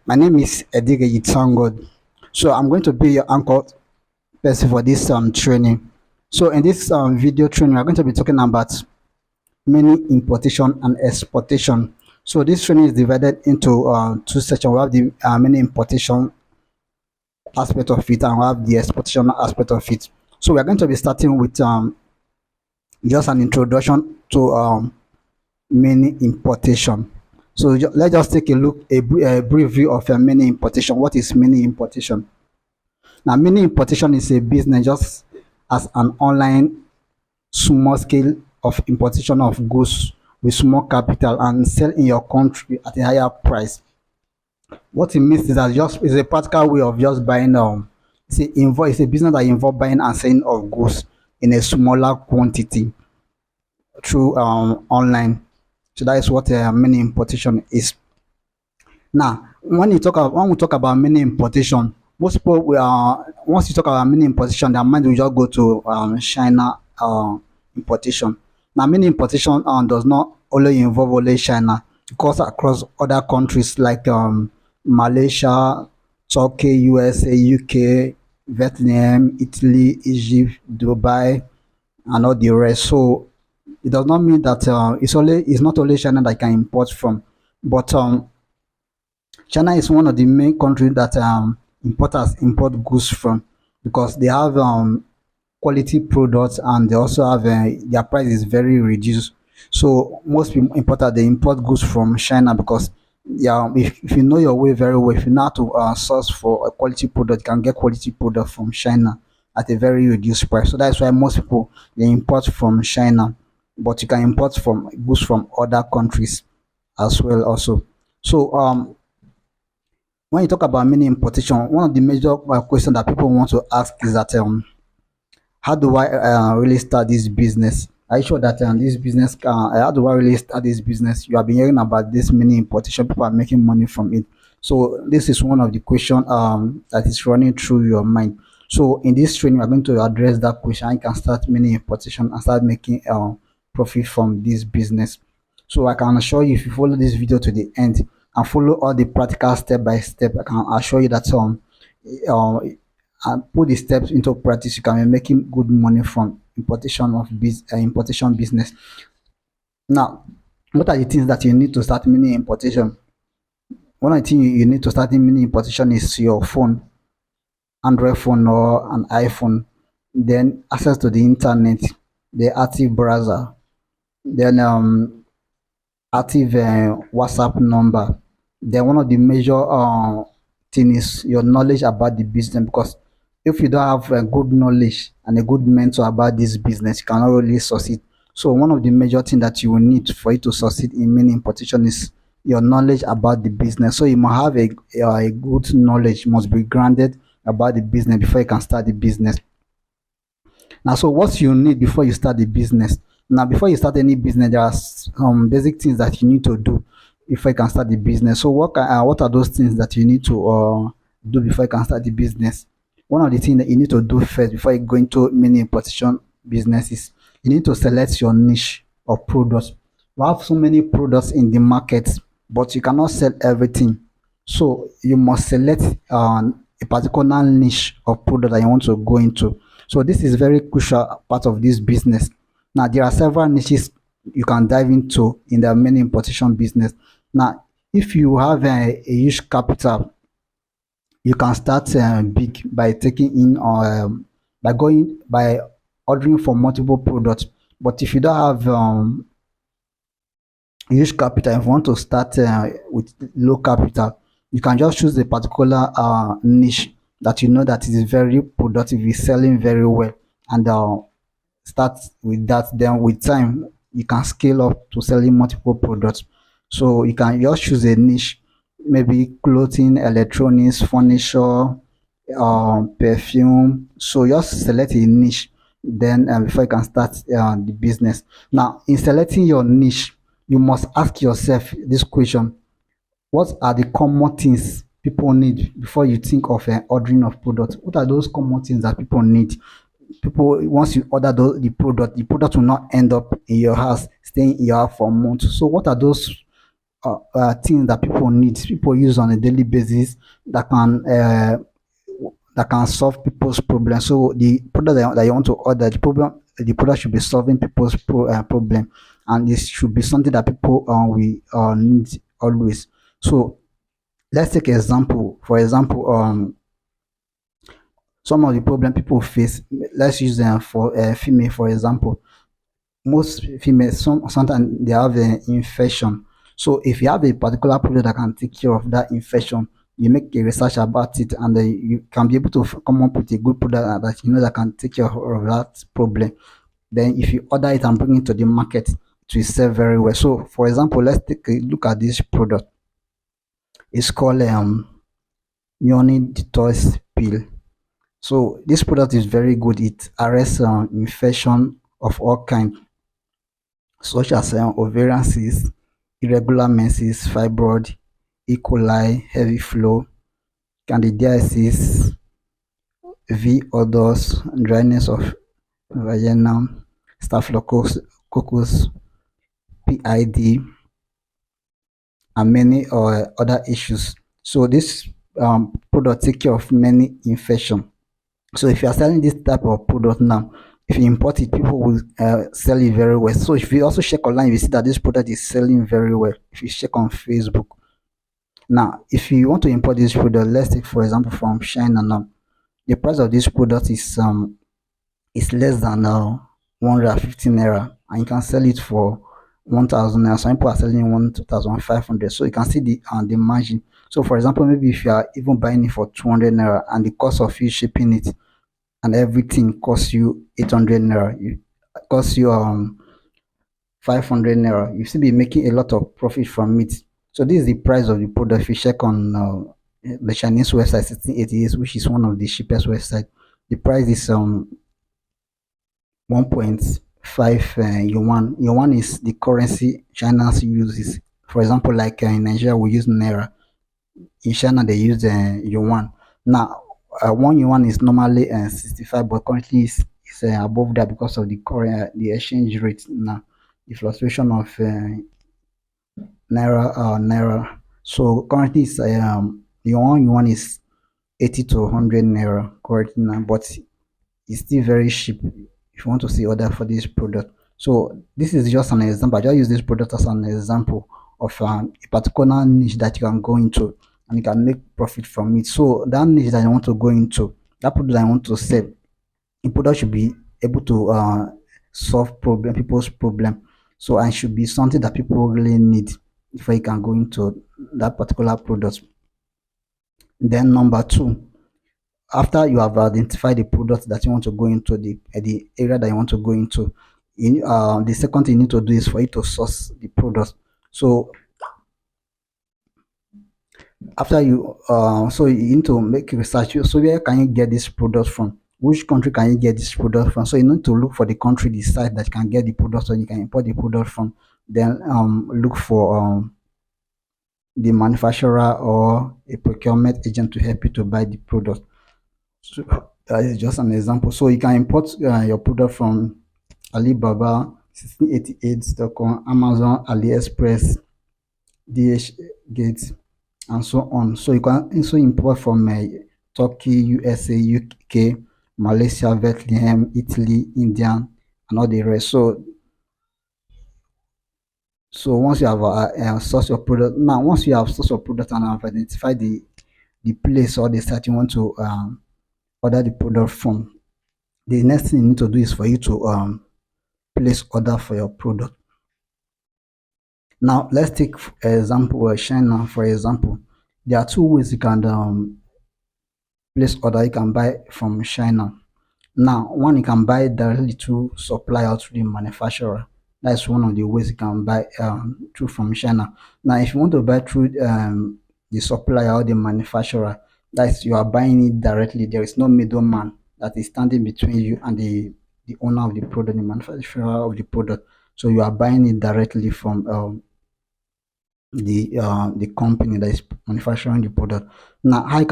My name is Edige Yitsangod. So I'm going to be your anchor person for this training. So in this video training, we're going to be talking about mini importation and exportation. So this training is divided into two sections. We have the mini importation aspect of it, and we have the exportation aspect of it. So we're going to be starting with just an introduction to mini importation. So let's just take a look, a brief view of a mini importation. What is mini importation? Now, mini importation is a business just as an online small scale of importation of goods with small capital and sell in your country at a higher price. What it means is that just is a practical way of just buying it's a business that involves buying and selling of goods in a smaller quantity through online. So that is what mini importation is. Now, when we talk about mini importation, most people once you talk about mini importation, their mind will just go to China importation. Now, mini importation does not only involve only China. It goes across other countries like Malaysia, Turkey, USA, UK, Vietnam, Italy, Egypt, Dubai, and all the rest. So it does not mean that it's not only China that can import from, but China is one of the main countries that importers import goods from because they have quality products and they also have their price is very reduced. So most people importers they import goods from China because yeah, if you know your way very well, if you know how to source for a quality product, you can get quality product from China at a very reduced price. So that's why most people they import from China, but you can import from goods from other countries as well also. So when you talk about mini importation, one of the major questions that people want to ask is that how do I really start this business? Are you sure that this business how do I really start this business? You have been hearing about this mini importation, people are making money from it. So this is one of the questions that is running through your mind. So in this training, we're going to address that question. You can start mini importation and start making profit from this business. So I can assure you, if you follow this video to the end and follow all the practical step by step, I can assure you that uh, and put the steps into practice, you can be making good money from importation business. Now, what are the things that you need to start mini importation? One of the things you need to start in mini importation is your phone, Android phone or an iPhone, then access to the internet, the active browser, then active WhatsApp number. Then one of the major thing is your knowledge about the business, because if you don't have a good knowledge and a good mentor about this business, you cannot really succeed. So one of the major things that you will need for you to succeed in mini importation is your knowledge about the business. So you must have a good knowledge, must be grounded about the business before you can start the business. Now, so what you need before you start the business? Now, before you start any business, there are some basic things that you need to do before you can start the business. So what are those things that you need to do before you can start the business? One of the things that you need to do first before you go into mini importation business is you need to select your niche of products. We have so many products in the market, but you cannot sell everything. So you must select a particular niche of product that you want to go into. So this is very crucial part of this business. Now there are several niches you can dive into in the mini importation business. Now, if you have a huge capital, you can start big by taking in by ordering for multiple products. But if you don't have huge capital, if you want to start with low capital, you can just choose a particular niche that you know that is very productive, is selling very well, and start with that. Then with time you can scale up to selling multiple products. So you can just choose a niche, maybe clothing, electronics, furniture, perfume. So just select a niche, then before you can start the business. Now, in selecting your niche, you must ask yourself this question: what are the common things people need before you think of ordering of products? What are those common things that people need? People, once you order the product will not end up in your house, staying in your house for months. So what are those things that people need, people use on a daily basis that can solve people's problems. So the product that you want to order, the product should be solving people's problem, and this should be something that people will need always. So let's take example. For example, some of the problem people face. Let's use them for female, for example. Most females sometimes they have an infection. So if you have a particular product that can take care of that infection, you make a research about it, and then you can be able to come up with a good product that you know that can take care of that problem. Then if you order it and bring it to the market, it will sell very well. So for example, let's take a look at this product. It's called Yoni Detox Pill. So this product is very good. It arrests infection of all kind, such as ovarian cysts, irregular menses, fibroid, E. coli, heavy flow, candidiasis, V. odors, dryness of vagina, staphylococcus, PID, and many other issues. So this product take care of many infection. So if you are selling this type of product now, if you import it, people will sell it very well. So if you also check online, you see that this product is selling very well. If you check on Facebook. Now, if you want to import this product, let's take for example from China now. The price of this product is less than 150 naira, and you can sell it for 1,000 naira. Some people are selling 1,500. So you can see the margin. So for example, maybe if you are even buying it for 200 naira, and the cost of you shipping it and everything costs you 800 naira, it costs you 500 naira, you still be making a lot of profit from it. So this is the price of the product. If you check on the Chinese website 1688, which is one of the cheapest website, the price is 1.5 yuan. Yuan is the currency China uses. For example, like in Nigeria we use naira. In China they use yuan. Now 1 yuan is normally 65, but currently it's above that because of the exchange rate now, the fluctuation of naira. So currently it's the 1 yuan is 80 to 100 naira currently now, but it's still very cheap if you want to see order for this product. So this is just an example. I just use this product as an example of a particular niche that you can go into and you can make profit from it. So that niche that I want to go into, that product I want to sell, the product should be able to solve people's problem. So and should be something that people really need before you can go into that particular product. Then number two, after you have identified the product that you want to go into, the area that you want to go into, the second thing you need to do is for you to source the product. So after you so you need to make research. So where can you get this product from? Which country can you get this product from? So you need to look for the country, the site that you can get the product, so you can import the product from. Then look for the manufacturer or a procurement agent to help you to buy the product. So that is just an example. So you can import your product from Alibaba, 1688.com, Amazon, AliExpress, DH Gates, and so on. So you can also import from Turkey, USA, UK, Malaysia, Vietnam, Italy, India, and all the rest. So once you have sourced your product, now once you have sourced your product and have identified the place or the site you want to order the product from, the next thing you need to do is for you to place order for your product. Now let's take example China. For example, there are two ways you can place order. You can buy from China. Now one, you can buy directly through supplier or through the manufacturer. That's one of the ways you can buy through from China. Now if you want to buy through the supplier or the manufacturer, that's you are buying it directly. There is no middleman that is standing between you and the owner of the product, the manufacturer of the product. So you are buying it directly from the company that is manufacturing the product. Now how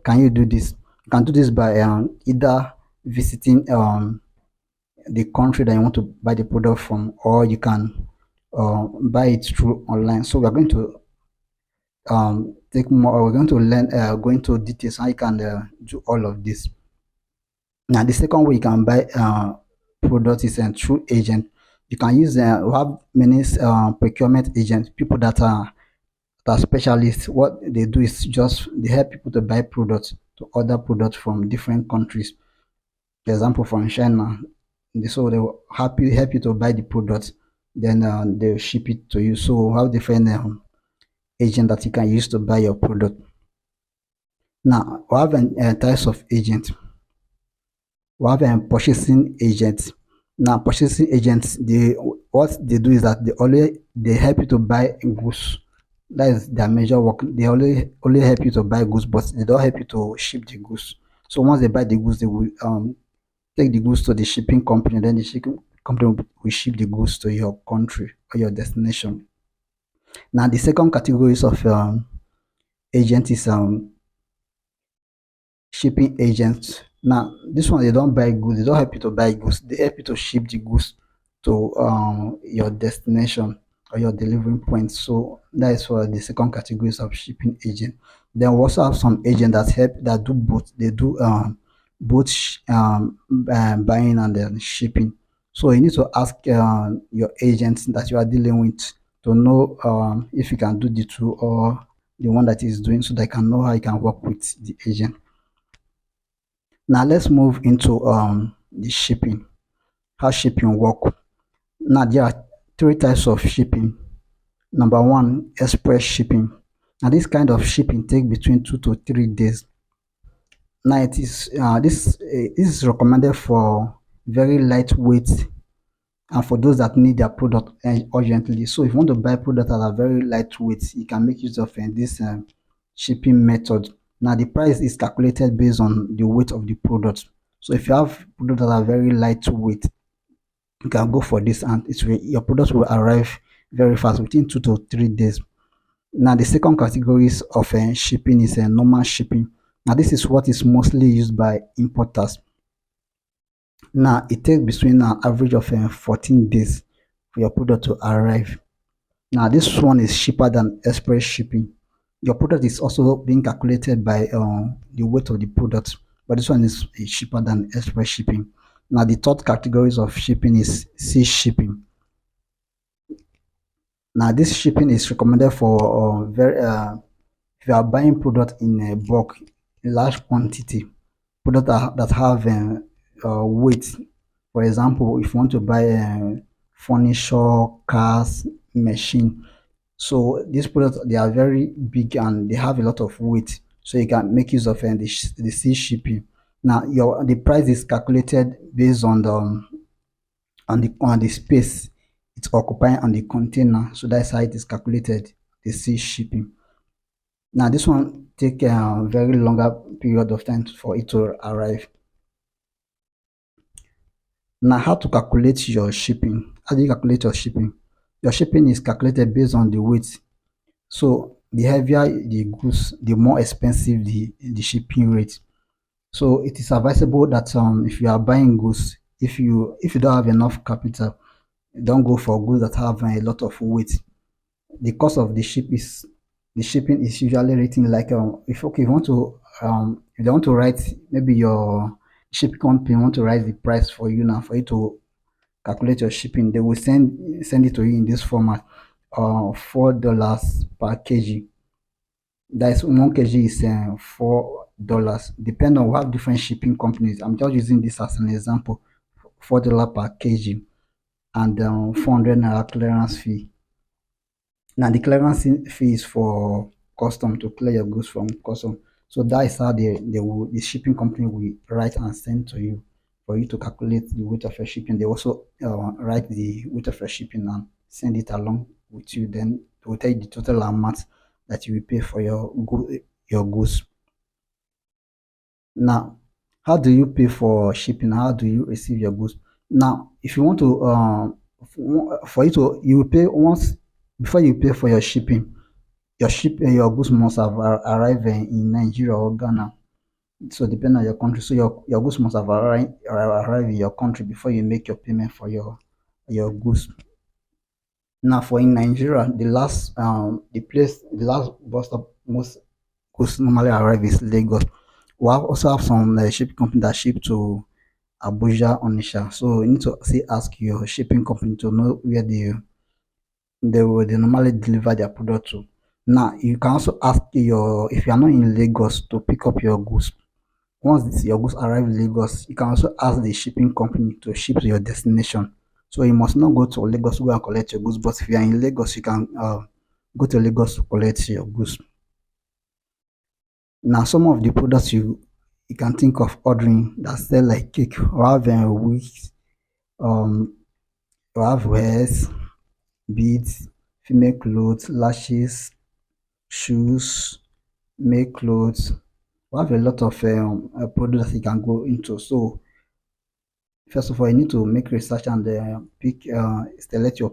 can you do this? You can do this by either visiting the country that you want to buy the product from, or you can buy it through online. So we're going to take more. We're going to learn. Go into details how you can do all of this. Now, the second way you can buy product is through agent. You can use we have many procurement agents, people that are specialists. What they do is just they help people to buy products, to order products from different countries. For example, from China, so they will help you to buy the product, then they'll ship it to you. So we have different agent that you can use to buy your product. Now we have types of agent. We have purchasing agents. Now purchasing agents, they what they do is that they help you to buy goods. That is their major work. They only help you to buy goods, but they don't help you to ship the goods. So once they buy the goods, they will take the goods to the shipping company. Then the shipping company will ship the goods to your country or your destination. Now the second categories of agent is shipping agents. Now this one, they don't buy goods, they don't help you to buy goods, they help you to ship the goods to your destination or your delivery point. So that is for the second categories of shipping agent. Then we also have some agent that do both. They do both buying and then shipping. So you need to ask your agent that you are dealing with to know if you can do the two or the one that is doing, so they can know how you can work with the agent. Now let's move into the shipping, how shipping work. Now there are three types of shipping. Number one, express shipping. Now this kind of shipping take between 2 to 3 days. Now it is this is recommended for very lightweight and for those that need their product urgently. So if you want to buy products that are very lightweight, you can make use of this shipping method. Now the price is calculated based on the weight of the product. So if you have products that are very lightweight, you can go for this, and your product will arrive very fast within 2 to 3 days. Now the second categories of shipping is normal shipping. Now this is what is mostly used by importers. Now it takes between an average of 14 days for your product to arrive. Now this one is cheaper than express shipping. Your product is also being calculated by the weight of the product, but this one is cheaper than express shipping. Now the third categories of shipping is sea shipping. Now this shipping is recommended for very if you are buying product in a bulk, in large quantity, product that have weight. For example, if you want to buy furniture, cars, machine, so these products, they are very big and they have a lot of weight, so you can make use of the sea shipping. Now the price is calculated based on the space it's occupying on the container, so that's how it is calculated, the sea shipping. Now this one take a very longer period of time for it to arrive. Now how to calculate your shipping? How do you calculate your shipping? Your shipping is calculated based on the weight. So the heavier the goods, the more expensive the shipping rate. So it is advisable that if you are buying goods, if you don't have enough capital, don't go for goods that have a lot of weight. The cost of the shipping is usually rating like if you want to if they want to write, maybe your shipping company want to write the price for you now for you to calculate your shipping, they will send it to you in this format. $4 per kg. That is 1 kg is $4. Depend on what different shipping companies. I'm just using this as an example. $4 per kg and 400 naira clearance fee. Now the clearance fee is for custom, to clear your goods from custom. So that is how the shipping company will write and send to you for you to calculate the weight of your shipping. They also write the weight of your shipping and send it along with you. Then they will tell you the total amount that you will pay for your goods. Now, how do you pay for shipping? How do you receive your goods? Now, if you want to for you to you will pay once before you pay for your shipping. Your goods must have arrived in Nigeria or Ghana. So depending on your country, so your goods must have arrived in your country before you make your payment for your goods. Now, for in Nigeria, the last bus stop most goods normally arrive is Lagos. We also have some shipping company that ship to Abuja, Onisha. So you need to see ask your shipping company to know where they normally deliver their product to. Now you can also ask your if you are not in Lagos to pick up your goods. Once your goods arrive in Lagos, you can also ask the shipping company to ship to your destination. So you must not go to Lagos to go and collect your goods. But if you are in Lagos, you can go to Lagos to collect your goods. Now, some of the products you can think of ordering that sell like cake, or have wigs, um, or have wares, beads, female clothes, lashes, shoes, male clothes. We have a lot of products that you can go into. So first of all, you need to make research and select the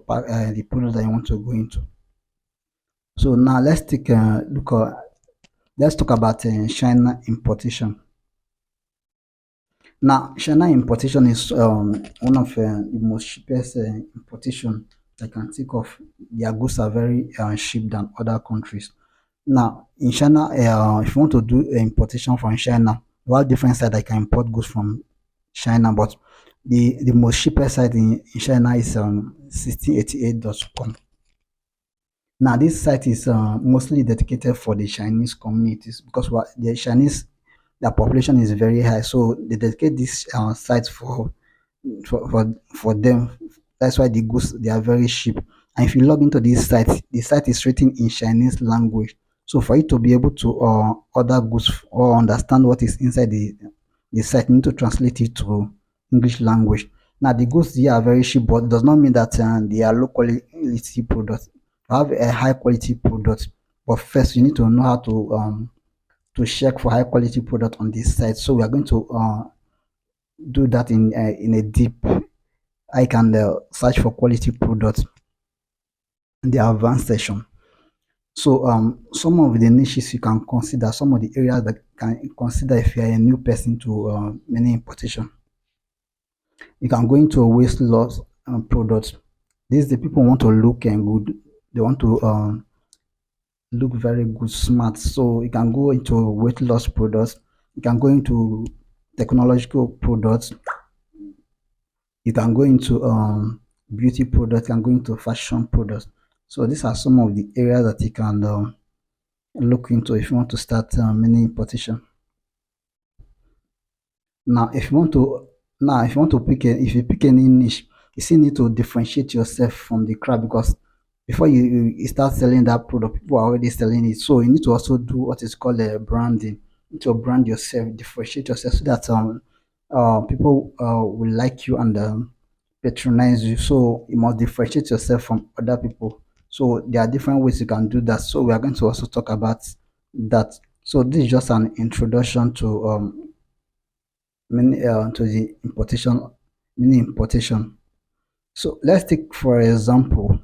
product that you want to go into. So now let's talk about China importation. Now, China importation is one of the most cheapest importation I can think of. Their goods are very cheap than other countries. Now, in China, if you want to do importation from China, we have different sites that can import goods from China, but the most cheapest site in China is 1688.com. Now, this site is mostly dedicated for the Chinese communities because the Chinese, their population is very high, so they dedicate this site for them. That's why the goods they are very cheap. And if you log into this site, the site is written in Chinese language. So for you to be able to order goods or understand what is inside the site, you need to translate it to English language. Now the goods here are very cheap, but it does not mean that they are low quality products. To have a high quality product, but first you need to know how to check for high quality product on this site. So we are going to do that in a deep. I can search for quality products in the advanced section. So some of the niches you can consider, some of the areas that can consider if you are a new person to many importation. You can go into a waste loss products. These the people want to look and good. They want to look very good, smart. So you can go into weight loss products. You can go into technological products. You can go into beauty products. You can go into fashion products. So these are some of the areas that you can look into if you want to start mini importation. Now, if you want to if you pick any niche, you still need to differentiate yourself from the crowd because before you start selling that product, people are already selling it. So you need to also do what is called a branding. You need to brand yourself, differentiate yourself so that people will like you and patronize you. So you must differentiate yourself from other people. So there are different ways you can do that. So we are going to also talk about that. So this is just an introduction to to the mini importation. So let's take example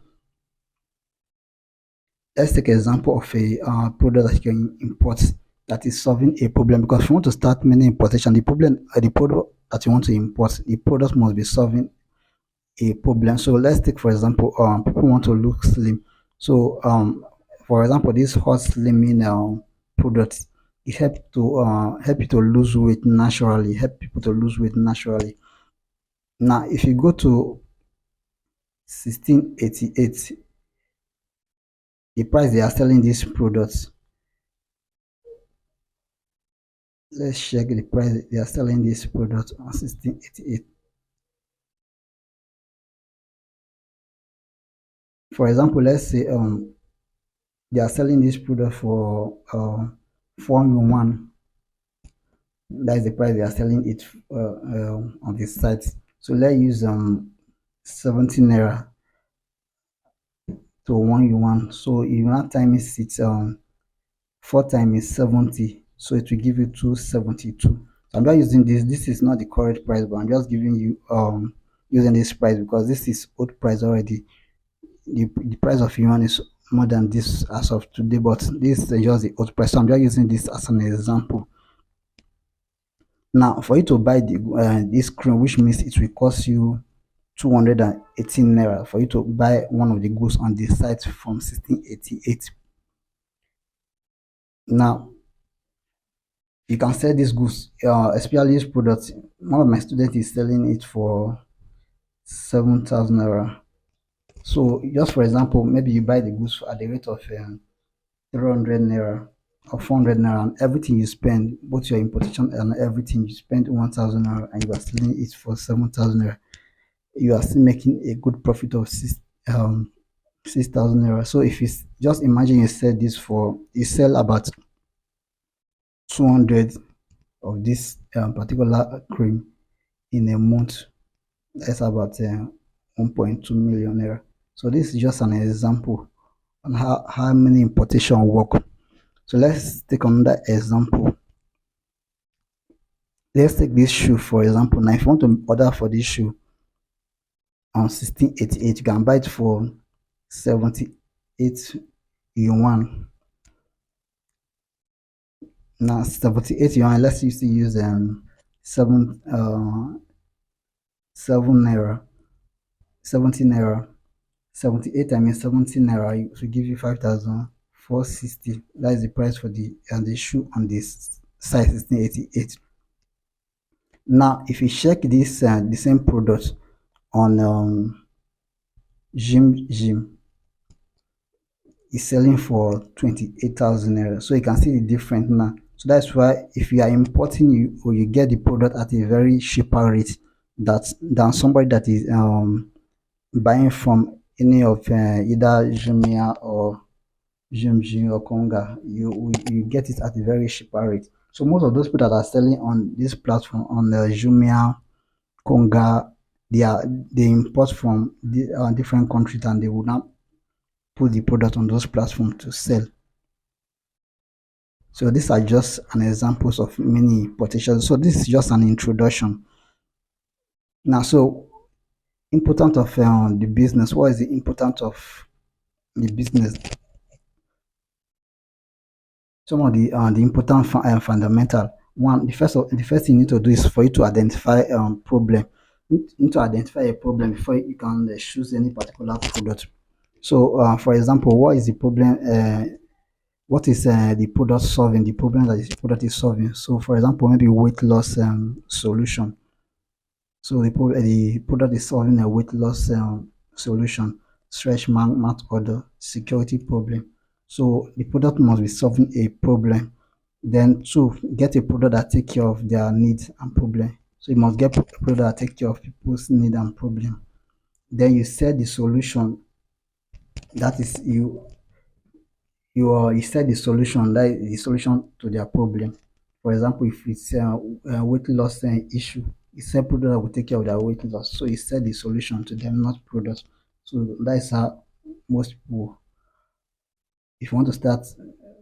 of a product that you can import that is solving a problem. Because if you want to start mini importation, the product that you want to import, the product must be solving a problem. So let's take for example, people want to look slim. So for example, this hot slimming product, it help you to lose weight naturally, help people to lose weight naturally. Now, if you go to 1688, the price they are selling these products, let's check the price they are selling this product on 1688. For example, let's say they are selling this product for 4 in 1. That is the price they are selling it on this site. So let's use 17 naira to 1 in 1. So if you now time it 4 times is 70, so it will give you 272. So I'm just using this is not the correct price, but I'm just giving you using this price because this is old price already. The price of yuan is more than this as of today, but this is just the old price. So I'm just using this as an example. Now for you to buy this cream, which means it will cost you 218 naira for you to buy one of the goods on the site from 1688. Now you can sell these goods, especially this product. One of my students is selling it for 7,000 naira. So just for example, maybe you buy the goods at the rate of 300 naira or 400 naira, and everything you spend, both your importation and everything, you spend 1,000 naira, and you are selling it for 7,000 naira. You are still making a good profit of 6,000 naira. So if you just imagine you sell about 200 of this particular cream in a month, that's about 1.2 million naira. So this is just an example on how many importation work. So let's take another example. Let's take this shoe for example. Now if you want to order for this shoe on 1688, you can buy it for 78 yuan. Now 78 yuan, let's use 7 naira, 70 naira. 78 times 70 naira will give you 5,460. That is the price for the shoe on this size 1688. Now if you check this the same product on Gym is selling for 28,000 naira. So you can see the difference now. So that's why if you are importing, you get the product at a very cheaper rate than somebody that is buying from any of either Jumia or Jumji or Konga. You get it at a very cheaper rate. So most of those people that are selling on this platform on the Jumia, Konga, they import from different countries, and they will not put the product on those platforms to sell. So these are just an examples of many importations. So this is just an introduction. Now, so important of the business. What is the importance of the business? Some of the important fundamental. One, the first thing you need to do is for you to identify problem. You need to identify a problem before you can choose any particular product. So, for example, what is the problem? What is the product solving? The problem that the product is solving. So, for example, maybe weight loss solution. So the product is solving a weight loss solution, stretch mark order, security problem. So the product must be solving a problem. Then two, get a product that take care of their needs and problem. So you must get a product that take care of people's need and problem. Then you set the solution. That is you set the solution. That is the solution to their problem. For example, if it's a weight loss issue, it's a product that will take care of their weight loss. So you set the solution to them, not product. So that is how most people, if you want to start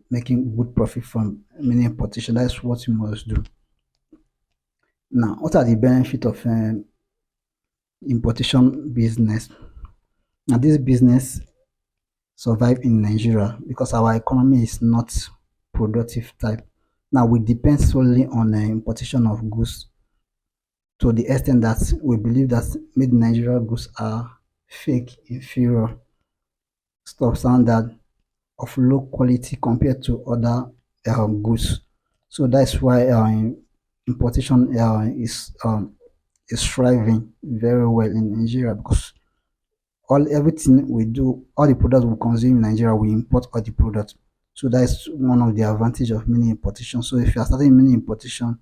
making good profit from many importation, that's what you must do. Now, what are the benefits of importation business? Now, this business survive in Nigeria because our economy is not productive type. Now, we depend solely on importation of goods to the extent that we believe that made in Nigeria goods are fake, inferior, substandard, of low quality compared to other goods. So that's why importation is thriving very well in Nigeria, because everything we do, all the products we consume in Nigeria, we import all the products. So that's one of the advantage of mini importation. So if you are starting mini importation,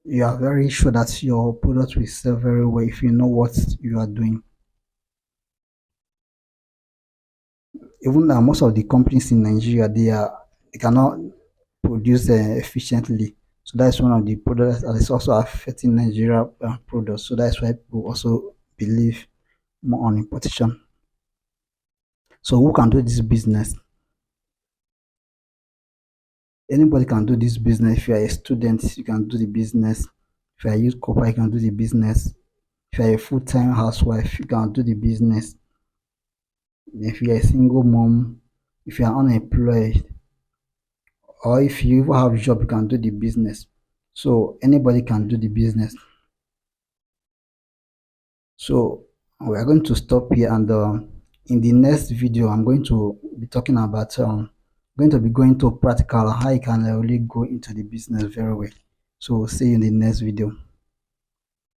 you are very sure that your product will sell very well if you know what you are doing. Even most of the companies in Nigeria, they cannot produce efficiently. So that's one of the products that is also affecting Nigeria products. So that's why people also believe more on importation. So who can do this business? Anybody can do this business. If you are a student, you can do the business. If you are a youth corporate, you can do the business. If you are a full-time housewife, you can do the business. If you are a single mom, if you are unemployed, or if you even have a job, you can do the business. So anybody can do the business. So we are going to stop here, and in the next video I'm going to be talking about going to be going to practical how you can really go into the business very well. So see you in the next video.